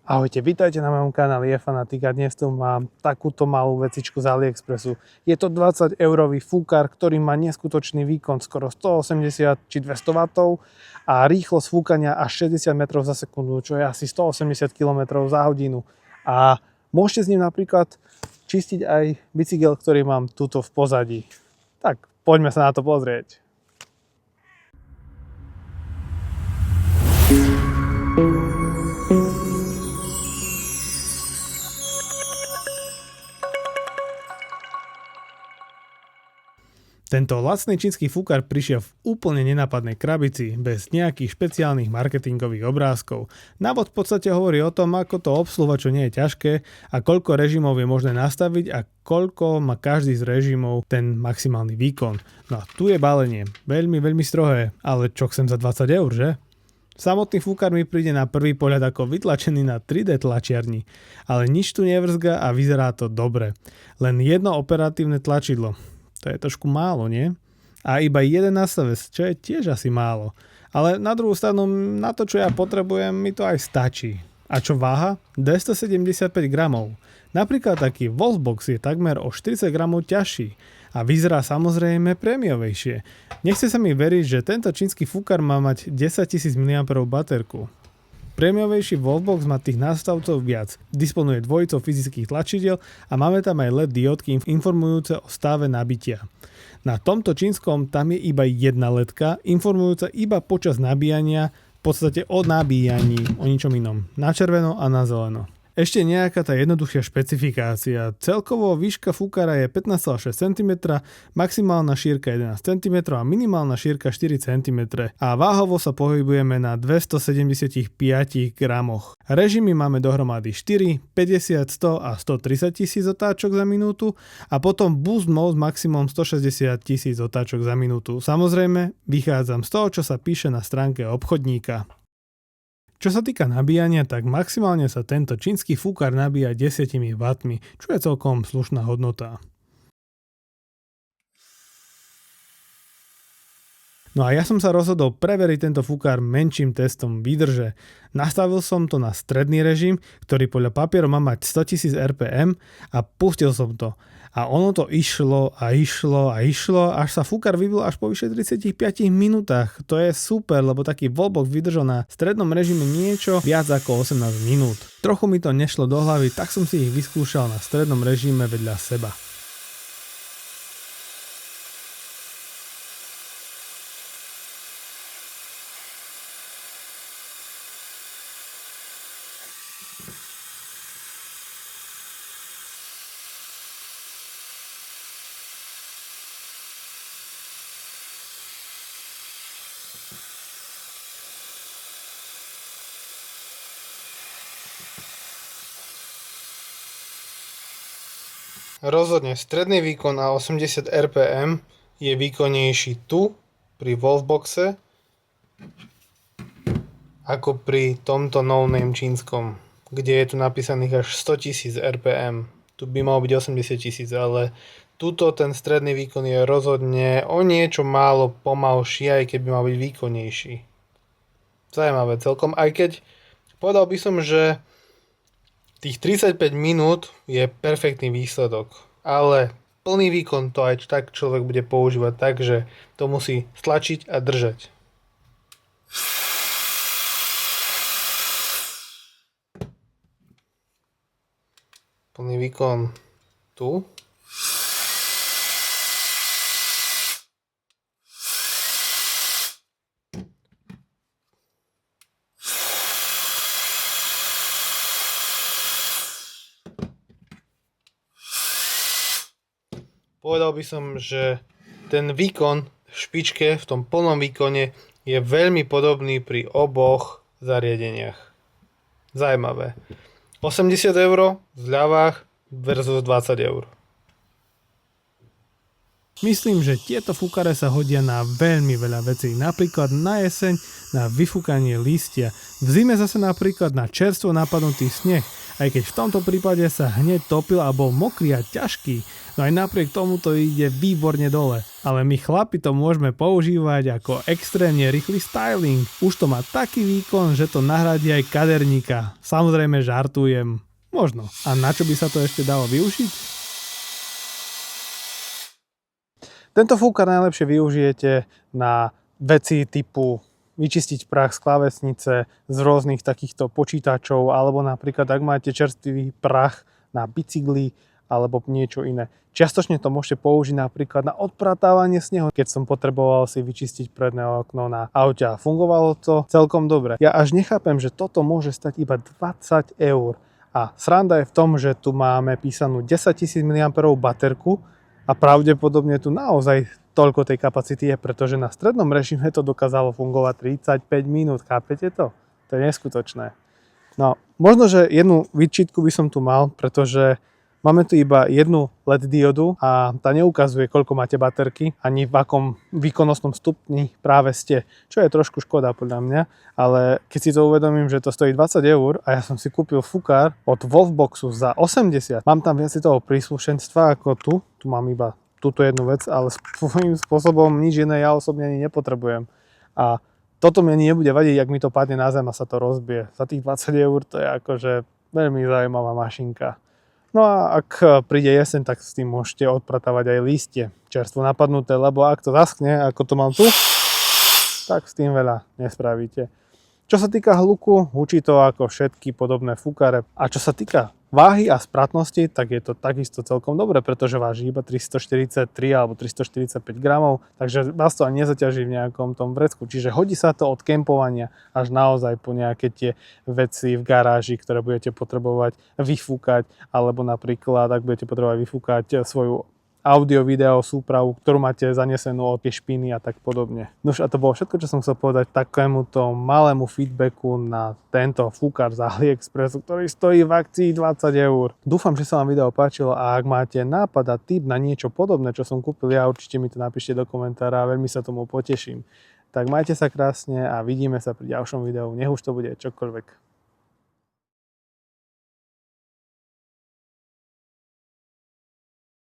Ahojte, vítajte na mojom kanáli Fanatik a dnes tu mám takúto malú vecičku z AliExpressu. Je to 20 eurový fúkar, ktorý má neskutočný výkon skoro 180 či 200 W a rýchlosť fúkania až 60 metrov za sekundu, čo je asi 180 km za hodinu. A môžete s ním napríklad čistiť aj bicykel, ktorý mám tuto v pozadí. Tak poďme sa na to pozrieť. Tento lacný čínsky fúkar prišiel v úplne nenápadnej krabici, bez nejakých špeciálnych marketingových obrázkov. Návod v podstate hovorí o tom, ako to obsluhovať, čo nie je ťažké a koľko režimov je možné nastaviť a koľko má každý z režimov ten maximálny výkon. No a tu je balenie. Veľmi strohé, ale čo chcem za 20 eur, že? Samotný fúkar mi príde na prvý pohľad ako vytlačený na 3D tlačiarni, ale nič tu nevrzga a vyzerá to dobre. Len jedno operatívne tlačidlo. To je trošku málo, nie? A iba jeden nastavec, čo je tiež asi málo. Ale na druhú stranu, na to, čo ja potrebujem, mi to aj stačí. A čo váha? 275 gramov. Napríklad taký Wolfbox je takmer o 40 gramov ťažší. A vyzerá samozrejme prémiovejšie. Nechce sa mi veriť, že tento čínsky fúkar má mať 10 000 mAh baterku. Prémiovejší Wolfbox má tých nástavcov viac, disponuje dvojicou fyzických tlačidiel a máme tam aj LED diódky informujúce o stave nabitia. Na tomto čínskom tam je iba jedna ledka, informujúca iba počas nabíjania, v podstate o nabíjaní, o ničom inom, na červeno a na zeleno. Ešte nejaká tá jednoduchšia špecifikácia. Celkovo výška fúkara je 15,6 cm, maximálna šírka 11 cm a minimálna šírka 4 cm. A váhovo sa pohybujeme na 275 gramoch. Režimy máme dohromady 4, 50, 100 a 130 tisíc otáčok za minútu a potom Boost Mode maximum 160 tisíc otáčok za minútu. Samozrejme, vychádzam z toho, čo sa píše na stránke obchodníka. Čo sa týka nabíjania, tak maximálne sa tento čínsky fúkar nabíja 10 W, čo je celkom slušná hodnota. No a ja som sa rozhodol preveriť tento fúkar menším testom výdrže. Nastavil som to na stredný režim, ktorý podľa papieru má mať 100 000 RPM a pustil som to. A ono to išlo, až sa fúkar vybil až po vyše 35 minútach. To je super, lebo taký Wolfbox vydržal na strednom režime niečo viac ako 18 minút. Trochu mi to nešlo do hlavy, tak som si ich vyskúšal na strednom režime vedľa seba. Rozhodne stredný výkon a 80 RPM je výkonnejší tu pri Wolfboxe ako pri tomto no-name čínskom, kde je tu napísaných až 100 000 RPM. Tu by malo byť 80 000, ale tuto ten stredný výkon je rozhodne o niečo málo pomalší, aj keby mal byť výkonnejší. Zajímavé celkom, aj keď povedal by som, že tých 35 minút je perfektný výsledok, ale plný výkon to aj tak človek bude používať tak, že to musí stlačiť a držať. Plný výkon tu. Povedal by som, že ten výkon v špičke, v tom plnom výkone je veľmi podobný pri oboch zariadeniach. Zajímavé. 80 € v zľavách versus 20 €. Myslím, že tieto fúkare sa hodia na veľmi veľa vecí, napríklad na jeseň na vyfúkanie lístia, v zime zase napríklad na čerstvo napadnutý sneh Aj keď v tomto prípade sa hneď topil a bol mokrý a ťažký, no aj napriek tomu to ide výborne dole. Ale my chlapi to môžeme používať ako extrémne rýchly styling. Už to má taký výkon, že to nahradí aj kaderníka. Samozrejme žartujem. Možno. A na čo by sa to ešte dalo využiť? Tento fúkar najlepšie využijete na veci typu vyčistiť prach z klávesnice, z rôznych takýchto počítačov, alebo napríklad ak máte čerstvý prach na bicykli, alebo niečo iné. Čiastočne to môžete použiť napríklad na odpratávanie snehu, keď som potreboval si vyčistiť predné okno na aute a fungovalo to celkom dobre. Ja až nechápem, že toto môže stať iba 20 eur. A sranda je v tom, že tu máme písanú 10 000 mAh baterku a pravdepodobne tu naozaj toľko tej kapacity je, pretože na strednom režime to dokázalo fungovať 35 minút, chápete to? To je neskutočné. No, možno, že jednu výčitku by som tu mal, pretože máme tu iba jednu LED diodu a tá neukazuje, koľko máte baterky, ani v akom výkonnostnom stupni práve ste, čo je trošku škoda podľa mňa, ale keď si to uvedomím, že to stojí 20 eur a ja som si kúpil fúkar od Wolfboxu za 80, mám tam viac toho príslušenstva ako tu mám iba túto jednu vec, ale svojím spôsobom nič iné ja osobne ani nepotrebujem. A toto mi ani nebude vadiť, ak mi to padne na zem a sa to rozbije. Za tých 20 eur to je akože veľmi zaujímavá mašinka. No a ak príde jeseň, tak s tým môžete odpratávať aj listie čerstvo napadnuté, lebo ak to zaschne, ako to mám tu, tak s tým veľa nespravíte. Čo sa týka hluku, hučí to ako všetky podobné fúkare. A čo sa týka váhy a spratnosti, tak je to takisto celkom dobre, pretože váži iba 343 alebo 345 gramov, takže vás to ani nezaťaží v nejakom tom vrecku. Čiže hodí sa to od kempovania až naozaj po nejaké tie veci v garáži, ktoré budete potrebovať vyfúkať, alebo napríklad, ak budete potrebovať vyfúkať svoju audio, video, súpravu, ktorú máte zanesenú od tie špiny a tak podobne. Nož a to bolo všetko, čo som chcel povedať takémuto malému feedbacku na tento fúkar z AliExpressu, ktorý stojí v akcii 20 eur. Dúfam, že sa vám video páčilo a ak máte nápad a tip na niečo podobné, čo som kúpil ja, určite mi to napíšte do komentára a veľmi sa tomu poteším. Tak majte sa krásne a vidíme sa pri ďalšom videu, nech už to bude čokoľvek.